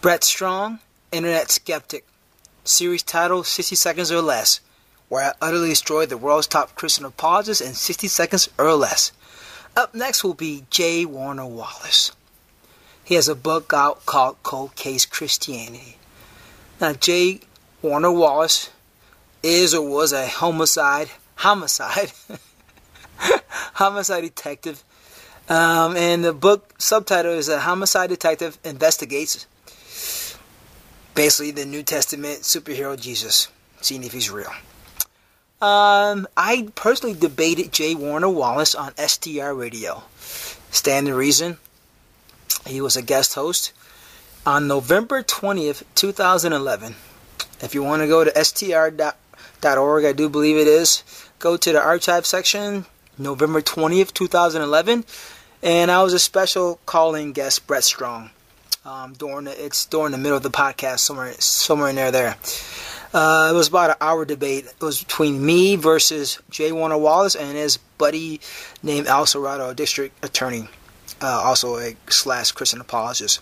Brett Strong, Internet Skeptic. Series title, 60 Seconds or Less, where I utterly destroyed the world's top Christian apologists in 60 seconds or less. Up next will be J. Warner Wallace. He has a book out called Cold Case Christianity. Now, J. Warner Wallace is or was a homicide detective. And the book subtitle is A Homicide Detective Investigates basically the New Testament superhero Jesus, seeing if he's real. I personally debated J. Warner Wallace on STR Radio. Stand to reason, he was a guest host on November 20th, 2011. If you want to go to str.org, I do believe it is, go to the archive section, November 20th, 2011, and I was a special call-in guest, Brett Strong. During the middle of the podcast, somewhere in there. It was about an hour debate. It was between me versus J. Warner Wallace and his buddy named Al Serrato, a district attorney, also a / Christian apologist.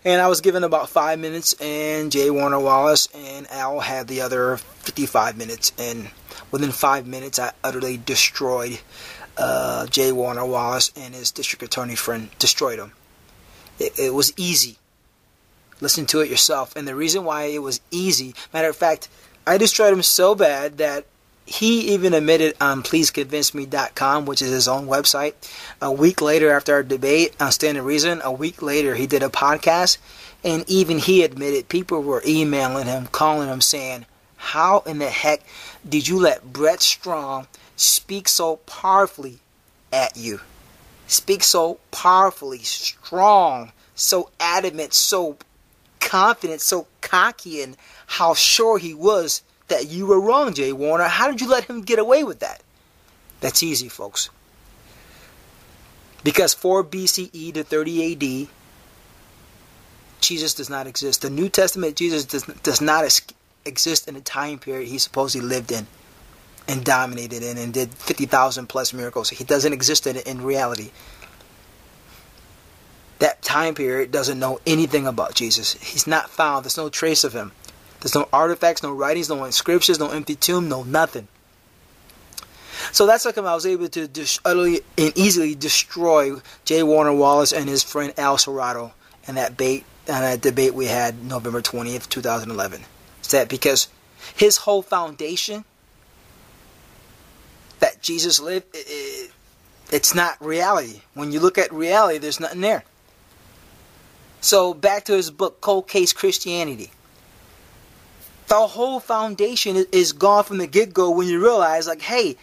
And I was given about 5 minutes, and J. Warner Wallace and Al had the other 55 minutes. And within 5 minutes, I utterly destroyed J. Warner Wallace and his district attorney friend. Destroyed him. It was easy. Listen to it yourself. And the reason why it was easy, matter of fact, I destroyed him so bad that he even admitted on pleaseconvinceme.com, which is his own website. A week later, after our debate on Stand to Reason, a week later, he did a podcast. And even he admitted people were emailing him, calling him, saying, how in the heck did you let Brett Strong speak so powerfully at you? Speak so powerfully, strong, so adamant, so confident, so cocky, and how sure he was that you were wrong, J. Warner. How did you let him get away with that? That's easy, folks. Because 4 BCE to 30 AD, Jesus does not exist. The New Testament Jesus does not exist in the time period he supposedly lived in and dominated in and did 50,000 plus miracles. He doesn't exist in reality. That time period doesn't know anything about Jesus. He's not found. There's no trace of him. There's no artifacts, no writings, no inscriptions, no empty tomb, no nothing. So that's how come I was able to utterly and easily destroy J. Warner Wallace and his friend Al Serrato in that debate we had November 20th, 2011. It's that because his whole foundation that Jesus lived, it's not reality. When you look at reality, there's nothing there. So back to his book, Cold Case Christianity. The whole foundation is gone from the get-go when you realize, like, hey,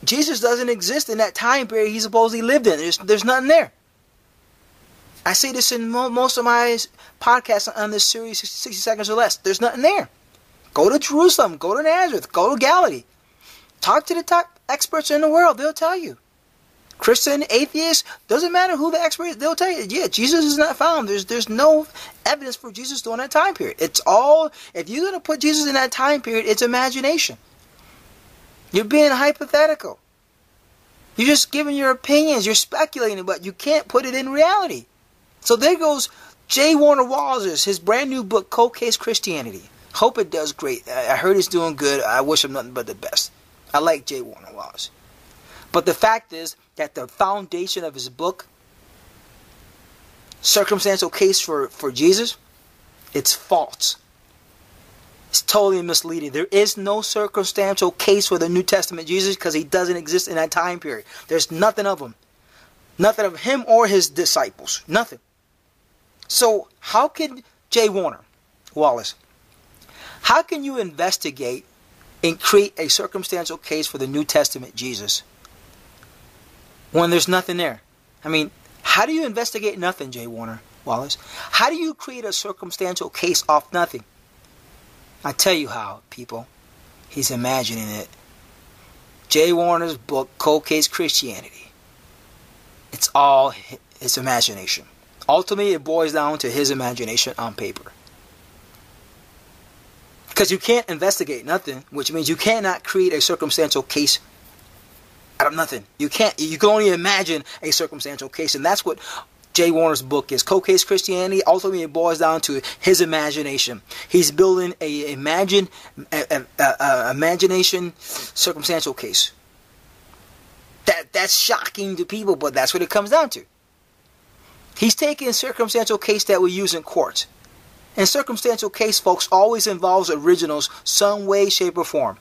Jesus doesn't exist in that time period he supposedly lived in. There's nothing there. I say this in most of my podcasts on this series, 60 Seconds or Less. There's nothing there. Go to Jerusalem. Go to Nazareth. Go to Galilee. Talk to the top experts in the world. They'll tell you. Christian, atheist, doesn't matter who the expert is. They'll tell you, yeah, Jesus is not found. There's no evidence for Jesus during that time period. It's all, if you're going to put Jesus in that time period, it's imagination. You're being hypothetical. You're just giving your opinions. You're speculating, but you can't put it in reality. So there goes J. Warner Wallace, his brand new book, Cold Case Christianity. Hope it does great. I heard it's doing good. I wish him nothing but the best. I like J. Warner Wallace. But the fact is that the foundation of his book, Circumstantial Case for Jesus, it's false. It's totally misleading. There is no circumstantial case for the New Testament Jesus because he doesn't exist in that time period. There's nothing of him. Nothing of him or his disciples. Nothing. So how can J. Warner Wallace, how can you investigate and create a circumstantial case for the New Testament Jesus when there's nothing there? I mean, how do you investigate nothing, J. Warner Wallace? How do you create a circumstantial case off nothing? I tell you how, people. He's imagining it. J. Warner's book, Cold Case Christianity. It's all his imagination. Ultimately, it boils down to his imagination on paper. Because you can't investigate nothing, which means you cannot create a circumstantial case out of nothing. You can't. You can only imagine a circumstantial case, and that's what Jay Warner's book is. Cold Case Christianity. Ultimately, it boils down to his imagination. He's building a imagination circumstantial case. That's shocking to people, but that's what it comes down to. He's taking a circumstantial case that we use in court. And circumstantial case, folks, always involves originals some way, shape, or form.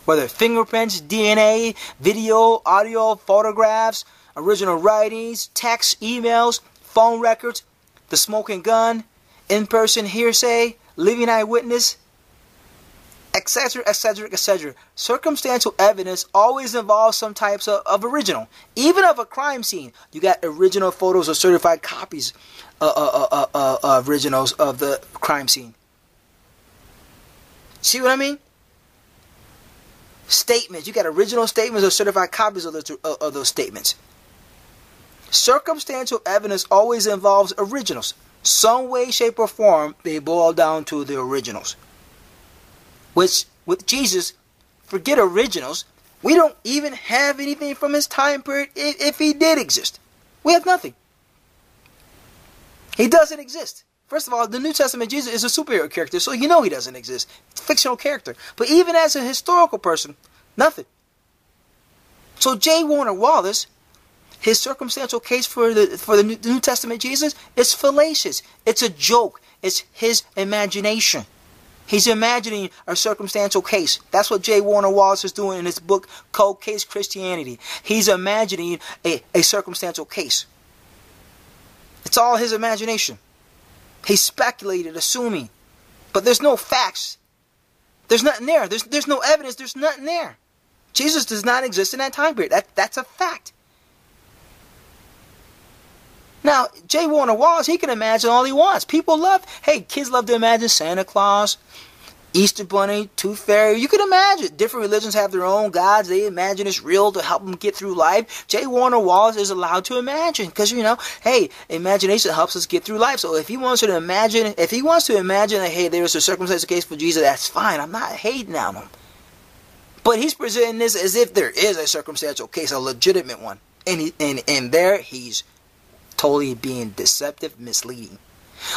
Whether fingerprints, DNA, video, audio, photographs, original writings, texts, emails, phone records, the smoking gun, in-person hearsay, living eyewitness, etc., etc., etc. Circumstantial evidence always involves some types of original. Even of a crime scene, you got original photos or certified copies originals of the crime scene. See what I mean? Statements. You got original statements or certified copies of those statements. Circumstantial evidence always involves originals. Some way, shape, or form, they boil down to the originals. Which, with Jesus, forget originals. We don't even have anything from his time period if he did exist. We have nothing. He doesn't exist. First of all, the New Testament Jesus is a superhero character, so you know he doesn't exist. It's a fictional character. But even as a historical person, nothing. So J. Warner Wallace, his circumstantial case for the New Testament Jesus is fallacious. It's a joke. It's his imagination. He's imagining a circumstantial case. That's what J. Warner Wallace is doing in his book, Cold Case Christianity. He's imagining a circumstantial case. It's all his imagination. He speculated, assuming. But there's no facts. There's nothing there. There's no evidence. There's nothing there. Jesus does not exist in that time period. That's a fact. Now, J. Warner Wallace, he can imagine all he wants. Kids love to imagine Santa Claus, Easter Bunny, Tooth Fairy. You can imagine. Different religions have their own gods. They imagine it's real to help them get through life. J. Warner Wallace is allowed to imagine because, imagination helps us get through life. So if he wants to imagine that, hey, there's a circumstantial case for Jesus, that's fine. I'm not hating on him. But he's presenting this as if there is a circumstantial case, a legitimate one. And there he's totally being deceptive, misleading.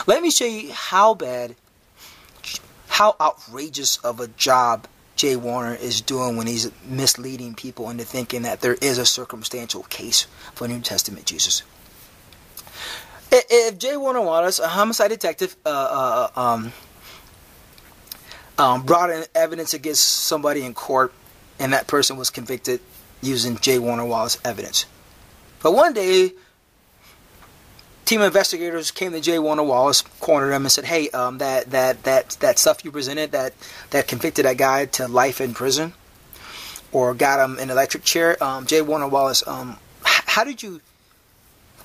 Let me show you how outrageous of a job J. Warner is doing when he's misleading people into thinking that there is a circumstantial case for New Testament Jesus. If J. Warner Wallace, a homicide detective, brought in evidence against somebody in court and that person was convicted using J. Warner Wallace evidence. But one day, team of investigators came to J. Warner Wallace, cornered him, and said, "Hey, that stuff you presented that convicted that guy to life in prison, or got him in an electric chair. J. Warner Wallace, how did you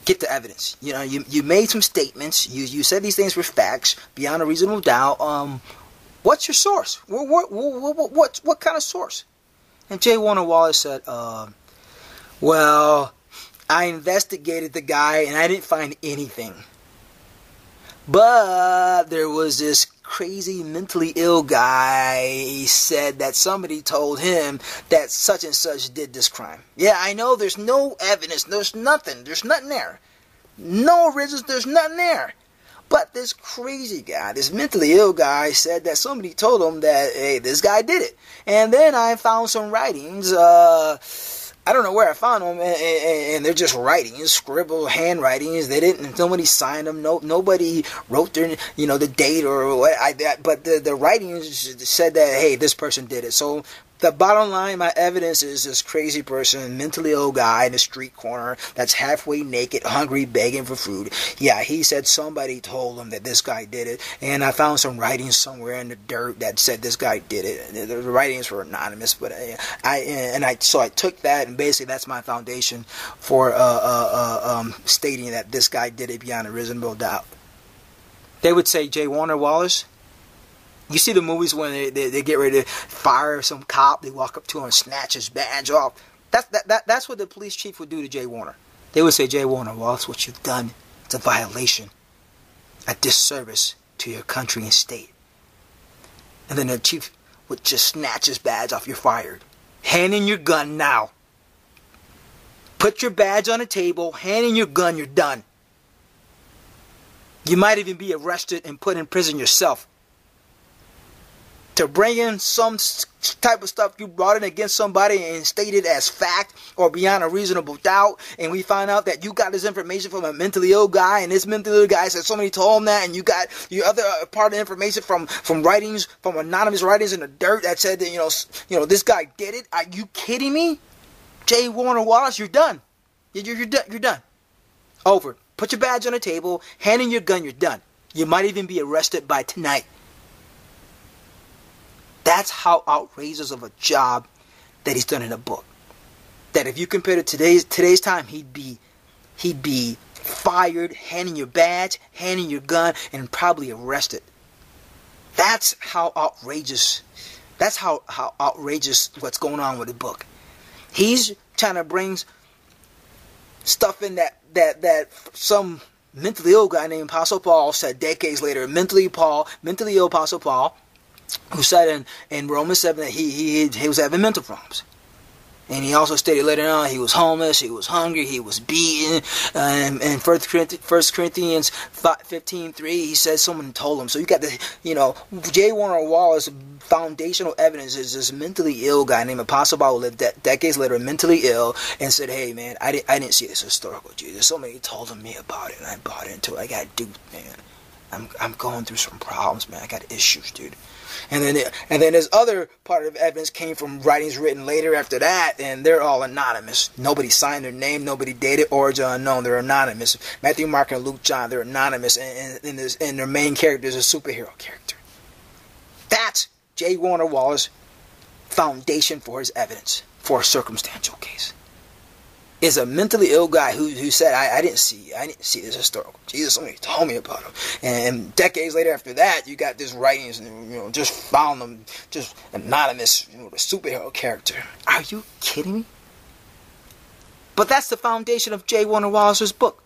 get the evidence? You made some statements. You said these things were facts beyond a reasonable doubt. What's your source? What kind of source?" And J. Warner Wallace said, "Well, I investigated the guy and I didn't find anything. But there was this crazy mentally ill guy. He said that somebody told him that such and such did this crime. Yeah, I know there's no evidence. There's nothing. There's nothing there. No originals. There's nothing there. But this crazy guy, this mentally ill guy, said that somebody told him that, hey, this guy did it. And then I found some writings, I don't know where I found them, and they're just writings, scribbled handwritings. Nobody signed them. Nobody wrote their, the date or what. But the writings said that, hey, this person did it. So the bottom line, my evidence is this crazy person, mentally ill guy in a street corner that's halfway naked, hungry, begging for food. Yeah, he said somebody told him that this guy did it, and I found some writings somewhere in the dirt that said this guy did it. The writings were anonymous, but so I took that, and basically that's my foundation for stating that this guy did it beyond a reasonable doubt." They would say, J. Warner Wallace, you see the movies when they get ready to fire some cop, they walk up to him and snatch his badge off. That's what the police chief would do to J. Warner. They would say, J. Warner Wallace, what you've done, it's a violation, a disservice to your country and state. And then the chief would just snatch his badge off. You're fired. Hand in your gun now. Put your badge on the table, hand in your gun, you're done. You might even be arrested and put in prison yourself. To bring in some type of stuff you brought in against somebody and state it as fact or beyond a reasonable doubt, and we find out that you got this information from a mentally ill guy, and this mentally ill guy said somebody told him that, and you got your other part of the information from writings, from anonymous writings in the dirt that said that this guy did it. Are you kidding me? J. Warner Wallace, you're done. You're done. You're done. Over. Put your badge on the table, hand in your gun, you're done. You might even be arrested by tonight. That's how outrageous of a job that he's done in a book. That if you compare to today's time, he'd be fired, handing your badge, handing your gun, and probably arrested. That's how outrageous. That's how outrageous what's going on with the book. He's trying to bring stuff in that some mentally ill guy named Apostle Paul said decades later. Mentally ill Apostle Paul, who said in Romans 7 that he was having mental problems. And he also stated later on he was homeless, he was hungry, he was beaten. And 1 Corinthians 15:3, he says someone told him. So you got the, J. Warner Wallace foundational evidence is this mentally ill guy named Apostle Paul who lived decades later mentally ill and said, hey man, I didn't see this historical Jesus. Somebody told me about it and I bought into it. I got duped, man. I'm going through some problems, man. I got issues, dude. And then this other part of evidence came from writings written later after that, and they're all anonymous. Nobody signed their name, nobody dated, origin unknown. They're anonymous. Matthew, Mark, and Luke, John, they're anonymous, and their main character is a superhero character. That's J. Warner Wallace's foundation for his evidence for a circumstantial case. Is a mentally ill guy who said, I didn't see this historical Jesus. Somebody told me about him. And decades later after that, you got this writings and just found them just anonymous, the superhero character. Are you kidding me? But that's the foundation of J. Warner Wallace's book,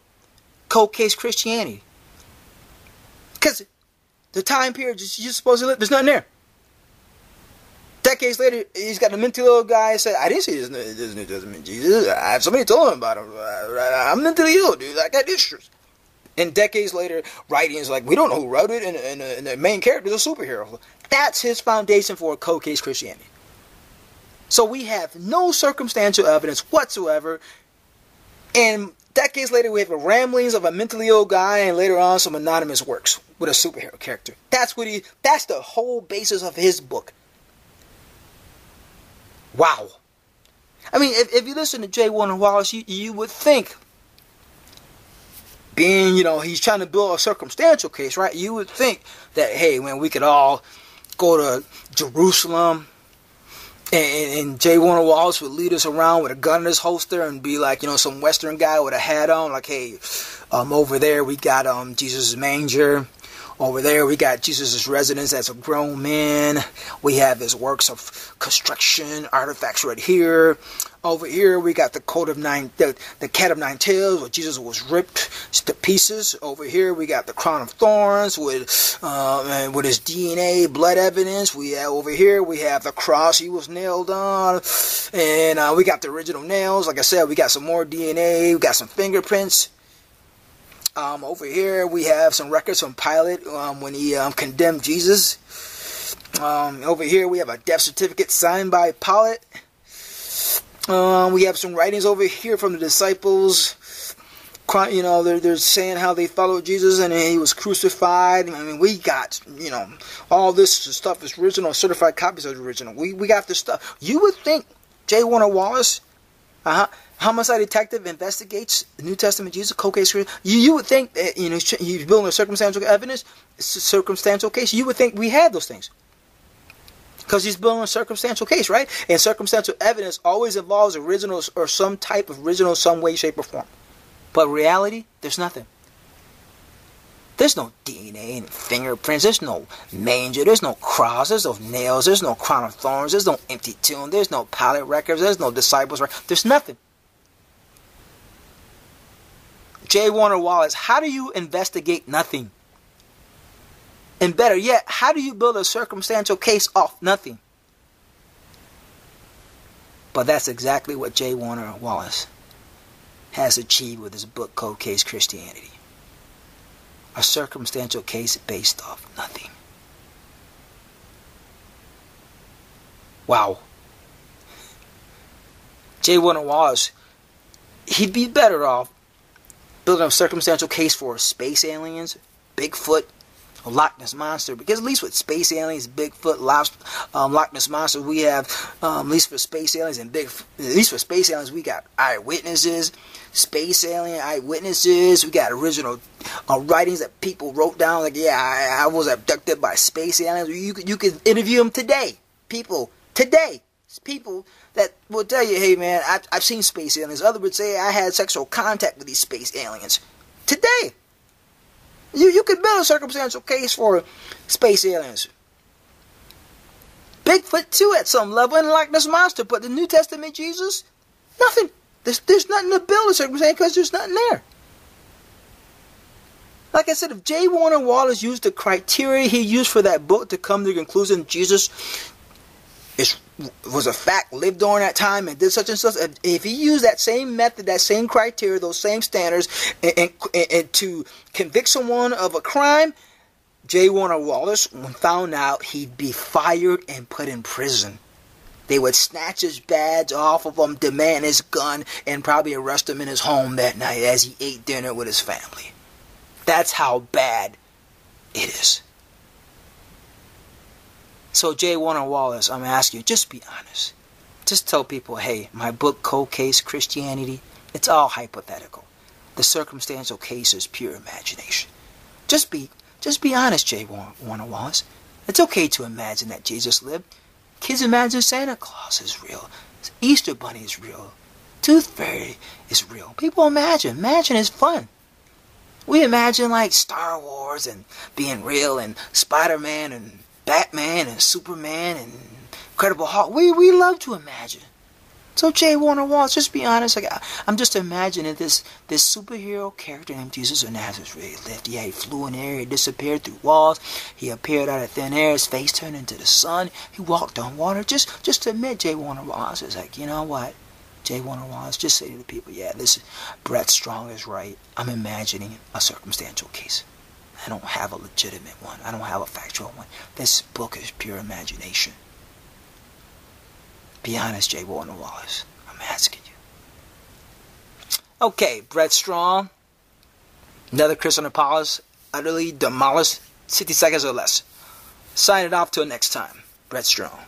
Cold Case Christianity. Because the time period you're supposed to live, there's nothing there. Decades later, he's got a mentally ill guy who said, I didn't see this New Testament Jesus. Somebody told him about him. I'm mentally ill, dude. I got issues. And decades later, writings like, we don't know who wrote it, and the main character is a superhero. That's his foundation for a cold case Christianity. So we have no circumstantial evidence whatsoever. And decades later, we have the ramblings of a mentally ill guy, and later on, some anonymous works with a superhero character. That's the whole basis of his book. Wow. I mean, if you listen to J. Warner Wallace, you would think, being, he's trying to build a circumstantial case, right? You would think that, hey, man, we could all go to Jerusalem, and J. Warner Wallace would lead us around with a gun in his holster and be like, some Western guy with a hat on, like, hey, over there we got Jesus' manger. Over there, we got Jesus' residence as a grown man. We have his works of construction, artifacts right here. Over here, we got the cat of nine tails, where Jesus was ripped to pieces. Over here, we got the crown of thorns with his DNA, blood evidence. Over here, we have the cross he was nailed on, and we got the original nails. Like I said, we got some more DNA. We got some fingerprints. Over here, we have some records from Pilate when he condemned Jesus. Over here, we have a death certificate signed by Pilate. We have some writings over here from the disciples. They're saying how they followed Jesus and he was crucified. I mean, we got, all this stuff is original, certified copies of the original. We got this stuff. You would think J. Warner Wallace, homicide detective investigates the New Testament Jesus, cold case. You would think that he's building a circumstantial evidence, circumstantial case. You would think we had those things because he's building a circumstantial case, right? And circumstantial evidence always involves original or some type of original, some way, shape, or form. But in reality, there's nothing. There's no DNA and fingerprints. There's no manger. There's no cross. There's no nails. There's no crown of thorns. There's no empty tomb. There's no Pilate records. There's no disciples records. There's nothing. J. Warner Wallace, how do you investigate nothing? And better yet, how do you build a circumstantial case off nothing? But that's exactly what J. Warner Wallace has achieved with his book, Cold Case Christianity. a circumstantial case based off nothing. Wow. J. Warner Wallace, he'd be better off building a circumstantial case for space aliens, Bigfoot, or Loch Ness Monster. Because at least with space aliens, Bigfoot, Loch Ness Monster, we have, at least for space aliens and Bigfoot, at least for space aliens, we got eyewitnesses, space alien eyewitnesses, we got original writings that people wrote down, like, yeah, I was abducted by space aliens. You could interview them today. People that will tell you, hey man, I've seen space aliens. Others would say I had sexual contact with these space aliens. Today, you could build a circumstantial case for space aliens. Bigfoot too at some level, and Loch Ness Monster, but the New Testament Jesus, nothing. There's nothing to build a circumstantial because there's nothing there. Like I said, if J. Warner Wallace used the criteria he used for that book to come to the conclusion Jesus was a fact, lived during that time, and did such and such. If he used that same method, that same criteria, those same standards, and to convict someone of a crime, J. Warner Wallace, when found out, he'd be fired and put in prison. They would snatch his badge off of him, demand his gun, and probably arrest him in his home that night as he ate dinner with his family. That's how bad it is. So J. Warner Wallace, I'm asking you, just be honest. Just tell people, hey, my book, Cold Case Christianity, it's all hypothetical. The circumstantial case is pure imagination. Just be honest, J. Warner Wallace. It's okay to imagine that Jesus lived. Kids imagine Santa Claus is real. Easter Bunny is real. Tooth Fairy is real. People imagine. Imagine is fun. We imagine like Star Wars and being real, and Spider-Man and Batman and Superman and Incredible Hulk. We love to imagine. So J. Warner Wallace, just be honest. Like, I'm just imagining this superhero character named Jesus of Nazareth really lived. Yeah, he flew in the air, he disappeared through walls, he appeared out of thin air, his face turned into the sun, he walked on water. Just to admit, J. Warner Wallace is like, you know what? J. Warner Wallace, just say to the people, yeah, this Brett Strong is right. I'm imagining a circumstantial case. I don't have a legitimate one. I don't have a factual one. This book is pure imagination. Be honest, J. Warner Wallace. I'm asking you. Okay, Brett Strong. Another Christian Apollos. Utterly demolished. 60 seconds or less. Sign it off till next time. Brett Strong.